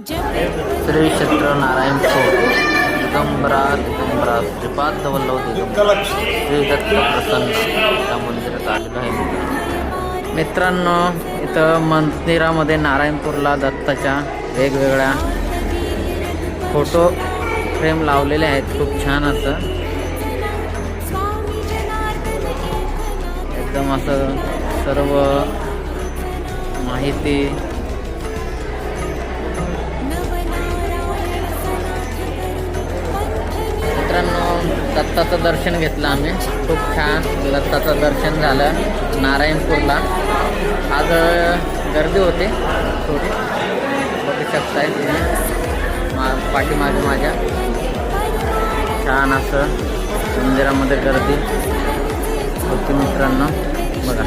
श्री क्षेत्र नारायणपूर दिगंबरा श्रीपाद वल्लभ दिगंबरा श्री दत्त प्रसन्न या मंदिरात आलेलो आहे मित्रांनो. इथं मंदिरामध्ये नारायणपूरला दत्ताच्या वेगवेगळ्या फोटो फ्रेम लावलेले आहेत. खूप छान असं एकदम असं सर्व माहिती मित्रांनो. दत्ताचं दर्शन घेतलं आम्ही. खूप छान दत्ताचं दर्शन झालं नारायणपूरला. आज गर्दी होते थोडी, बघू शकताय तुम्ही पाठीमागे माझ्या. छान असं मंदिरामध्ये गर्दी होती मित्रांनो, बघा.